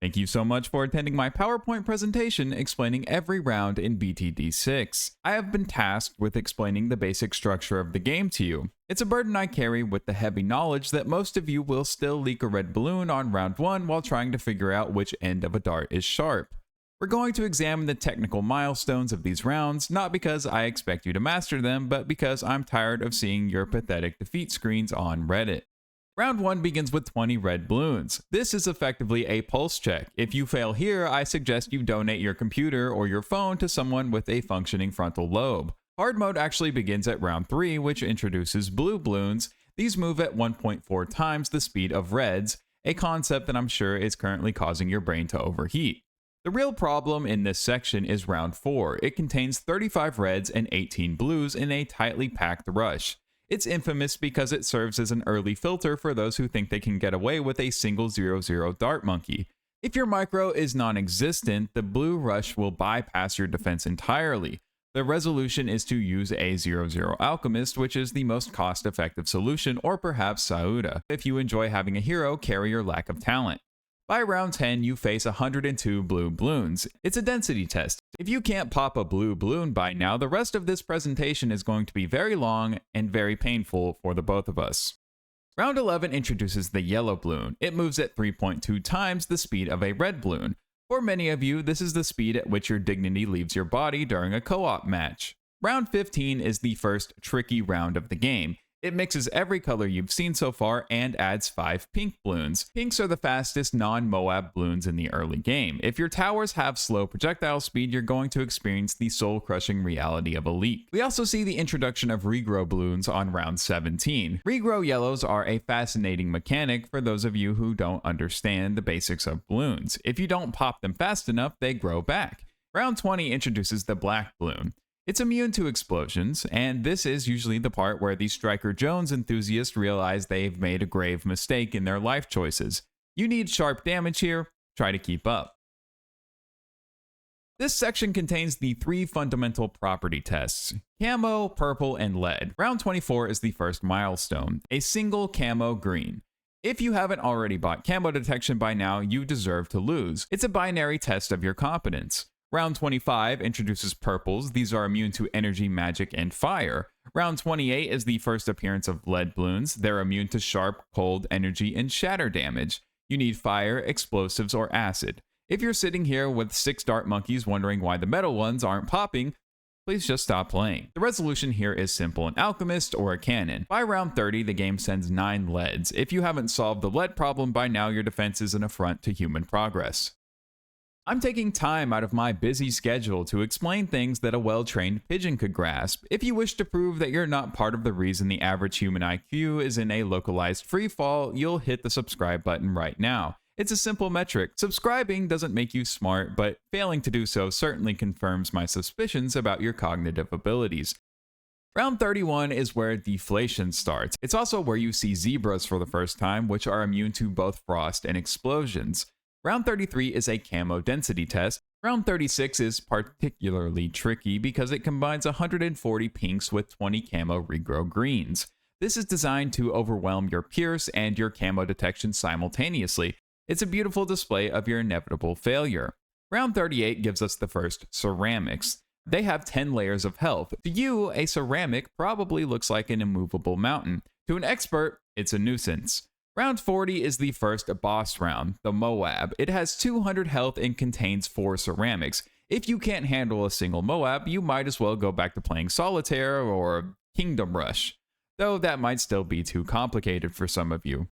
Thank you so much for attending my PowerPoint presentation explaining every round in BTD6. I have been tasked with explaining the basic structure of the game to you. It's a burden I carry with the heavy knowledge that most of you will still leak a red balloon on round 1 while trying to figure out which end of a dart is sharp. We're going to examine the technical milestones of these rounds, not because I expect you to master them, but because I'm tired of seeing your pathetic defeat screens on Reddit. Round 1 begins with 20 red balloons. This is effectively a pulse check. If you fail here, I suggest you donate your computer or your phone to someone with a functioning frontal lobe. Hard mode actually begins at round 3, which introduces blue balloons. These move at 1.4 times the speed of reds, a concept that I'm sure is currently causing your brain to overheat. The real problem in this section is round 4. It contains 35 reds and 18 blues in a tightly packed rush. It's infamous because it serves as an early filter for those who think they can get away with a single 0-0 dart monkey. If your micro is non-existent, the blue rush will bypass your defense entirely. The resolution is to use a 0-0 alchemist, which is the most cost-effective solution, or perhaps Sauda, if you enjoy having a hero carry your lack of talent. By round 10, you face 102 blue balloons. It's a density test. If you can't pop a blue balloon by now, the rest of this presentation is going to be very long and very painful for the both of us. Round 11 introduces the yellow balloon. It moves at 3.2 times the speed of a red balloon. For many of you, this is the speed at which your dignity leaves your body during a co-op match. Round 15 is the first tricky round of the game. It mixes every color you've seen so far and adds 5 pink balloons. Pinks are the fastest non-Moab balloons in the early game. If your towers have slow projectile speed, you're going to experience the soul-crushing reality of a leak. We also see the introduction of regrow balloons on round 17. Regrow yellows are a fascinating mechanic for those of you who don't understand the basics of balloons. If you don't pop them fast enough, they grow back. Round 20 introduces the black balloon. It's immune to explosions, and this is usually the part where the Striker Jones enthusiasts realize they've made a grave mistake in their life choices. You need sharp damage here, try to keep up. This section contains the 3 fundamental property tests: camo, purple, and lead. Round 24 is the first milestone, a single camo green. If you haven't already bought camo detection by now, you deserve to lose. It's a binary test of your competence. Round 25 introduces purples. These are immune to energy, magic, and fire. Round 28 is the first appearance of lead balloons. They're immune to sharp, cold, energy, and shatter damage. You need fire, explosives, or acid. If you're sitting here with 6 dart monkeys wondering why the metal ones aren't popping, please just stop playing. The resolution here is simple: an alchemist or a cannon. By round 30, the game sends 9 leads. If you haven't solved the lead problem by now, your defense is an affront to human progress. I'm taking time out of my busy schedule to explain things that a well-trained pigeon could grasp. If you wish to prove that you're not part of the reason the average human IQ is in a localized freefall, you'll hit the subscribe button right now. It's a simple metric. Subscribing doesn't make you smart, but failing to do so certainly confirms my suspicions about your cognitive abilities. Round 31 is where deflation starts. It's also where you see zebras for the first time, which are immune to both frost and explosions. Round 33 is a camo density test. Round 36 is particularly tricky because it combines 140 pinks with 20 camo regrow greens. This is designed to overwhelm your pierce and your camo detection simultaneously. It's a beautiful display of your inevitable failure. Round 38 gives us the first ceramics. They have 10 layers of health. To you, a ceramic probably looks like an immovable mountain. To an expert, it's a nuisance. Round 40 is the first boss round, the Moab. It has 200 health and contains 4 ceramics. If you can't handle a single Moab, you might as well go back to playing Solitaire or Kingdom Rush, though that might still be too complicated for some of you.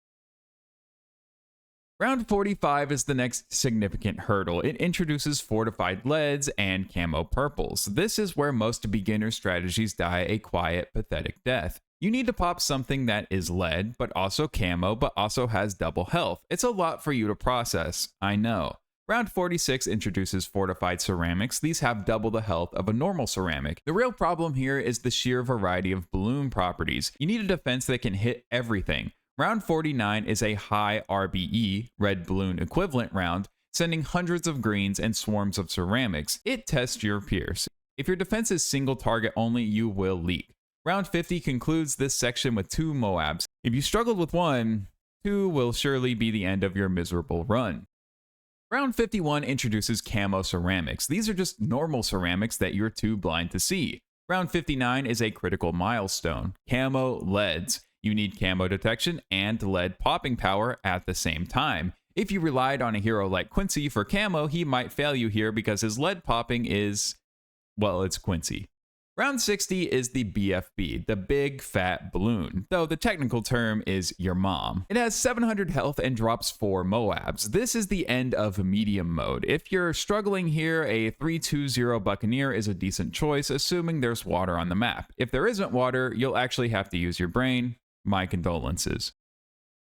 Round 45 is the next significant hurdle. It introduces fortified leads and camo purples. This is where most beginner strategies die a quiet, pathetic death. You need to pop something that is lead, but also camo, but also has double health. It's a lot for you to process, I know. Round 46 introduces fortified ceramics. These have double the health of a normal ceramic. The real problem here is the sheer variety of balloon properties. You need a defense that can hit everything. Round 49 is a high RBE, red balloon equivalent round, sending hundreds of greens and swarms of ceramics. It tests your pierce. If your defense is single target only, you will leak. Round 50 concludes this section with 2 Moabs. If you struggled with one, 2 will surely be the end of your miserable run. Round 51 introduces camo ceramics. These are just normal ceramics that you're too blind to see. Round 59 is a critical milestone. Camo leads. You need camo detection and lead popping power at the same time. If you relied on a hero like Quincy for camo, he might fail you here because his lead popping is, well, it's Quincy. Round 60 is the BFB, the Big Fat Bloon, though the technical term is your mom. It has 700 health and drops 4 Moabs. This is the end of medium mode. If you're struggling here, a 3-2-0 Buccaneer is a decent choice, assuming there's water on the map. If there isn't water, you'll actually have to use your brain. My condolences.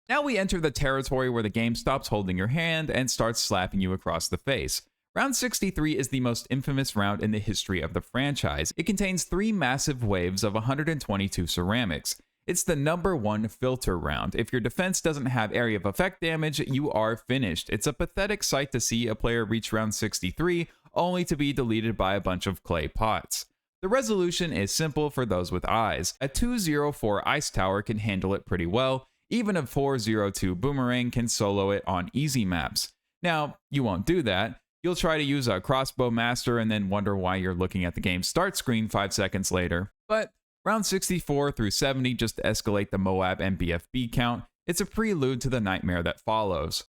Now we enter the territory where the game stops holding your hand and starts slapping you across the face. Round 63 is the most infamous round in the history of the franchise. It contains 3 massive waves of 122 ceramics. It's the #1 filter round. If your defense doesn't have area of effect damage, you are finished. It's a pathetic sight to see a player reach round 63 only to be deleted by a bunch of clay pots. The resolution is simple for those with eyes. A 204 ice tower can handle it pretty well. Even a 402 boomerang can solo it on easy maps. Now, you won't do that. You'll try to use a crossbow master and then wonder why you're looking at the game start screen 5 seconds later. But round 64 through 70 just escalate the Moab and BFB count. It's a prelude to the nightmare that follows.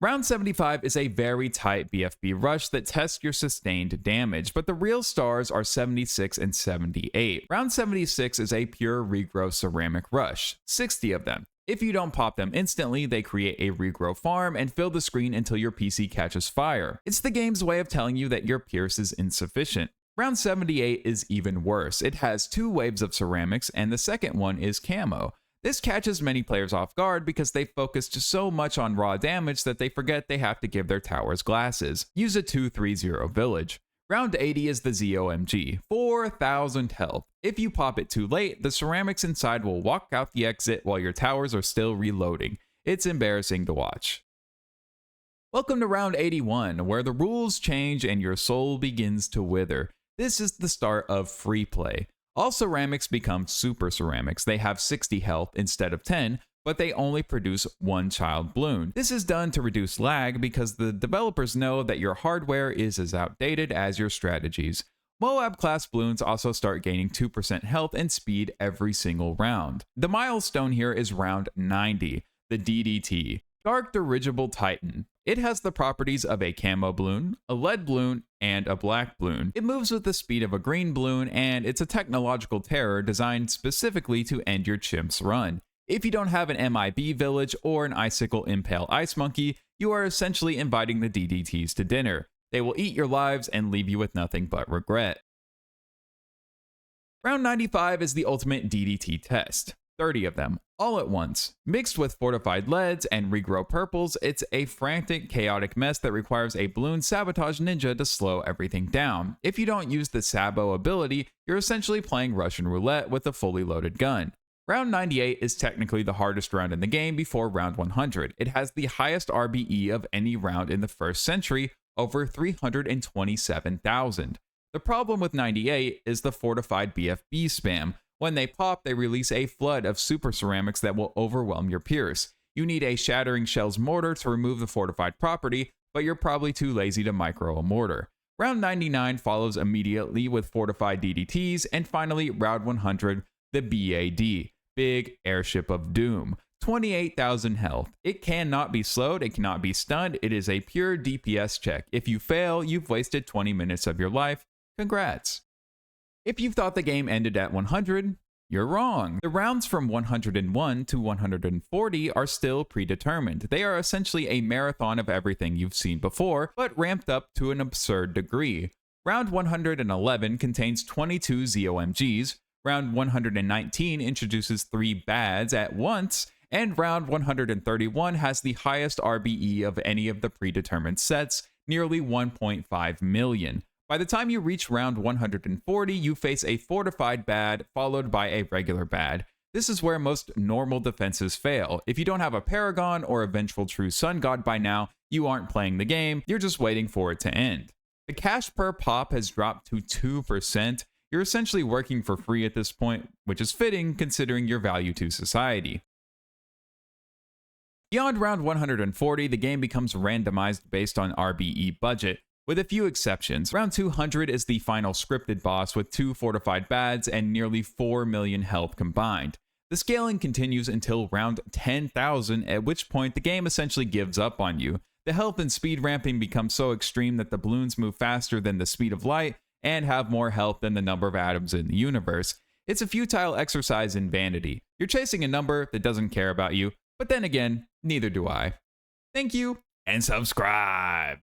Round 75 is a very tight BFB rush that tests your sustained damage, but the real stars are 76 and 78. Round 76 is a pure regrow ceramic rush, 60 of them. If you don't pop them instantly, they create a regrow farm and fill the screen until your PC catches fire. It's the game's way of telling you that your Pierce is insufficient. Round 78 is even worse. It has 2 waves of ceramics, and the second one is camo. This catches many players off guard because they focused so much on raw damage that they forget they have to give their towers glasses. Use a 2-3-0 village. Round 80 is the ZOMG, 4,000 health. If you pop it too late, the ceramics inside will walk out the exit while your towers are still reloading. It's embarrassing to watch. Welcome to round 81, where the rules change and your soul begins to wither. This is the start of free play. All ceramics become super ceramics. They have 60 health instead of 10, but they only produce 1 child bloon. This is done to reduce lag because the developers know that your hardware is as outdated as your strategies. Moab class bloons also start gaining 2% health and speed every single round. The milestone here is round 90, the DDT, Dark Dirigible Titan. It has the properties of a camo bloon, a lead bloon, and a black bloon. It moves with the speed of a green bloon, and it's a technological terror designed specifically to end your chimp's run. If you don't have an MIB village or an Icicle Impale Ice Monkey, you are essentially inviting the DDTs to dinner. They will eat your lives and leave you with nothing but regret. Round 95 is the ultimate DDT test. 30 of them, all at once. Mixed with fortified leads and regrow purples, it's a frantic, chaotic mess that requires a Bloons Sabotage Ninja to slow everything down. If you don't use the Sabo ability, you're essentially playing Russian roulette with a fully loaded gun. Round 98 is technically the hardest round in the game before round 100. It has the highest RBE of any round in the first century, over 327,000. The problem with 98 is the fortified BFB spam. When they pop, they release a flood of super ceramics that will overwhelm your Pierce. You need a Shattering Shells mortar to remove the fortified property, but you're probably too lazy to micro a mortar. Round 99 follows immediately with fortified DDTs, and finally round 100, the BAD, Big Airship of Doom. 28,000 health. It cannot be slowed, it cannot be stunned, it is a pure DPS check. If you fail, you've wasted 20 minutes of your life. Congrats. If you thought the game ended at 100, you're wrong. The rounds from 101 to 140 are still predetermined. They are essentially a marathon of everything you've seen before, but ramped up to an absurd degree. Round 111 contains 22 ZOMGs, round 119 introduces 3 bads at once, and round 131 has the highest RBE of any of the predetermined sets, nearly 1.5 million. By the time you reach round 140, you face a fortified bad, followed by a regular bad. This is where most normal defenses fail. If you don't have a Paragon or a Vengeful True Sun God by now, you aren't playing the game, you're just waiting for it to end. The cash per pop has dropped to 2%. You're essentially working for free at this point, which is fitting considering your value to society. Beyond round 140, the game becomes randomized based on RBE budget, with a few exceptions. Round 200 is the final scripted boss with 2 fortified bads and nearly 4 million health combined. The scaling continues until round 10,000, at which point the game essentially gives up on you. The health and speed ramping becomes so extreme that the Bloons move faster than the speed of light and have more health than the number of atoms in the universe. It's a futile exercise in vanity. You're chasing a number that doesn't care about you, but then again, neither do I. Thank you, and subscribe!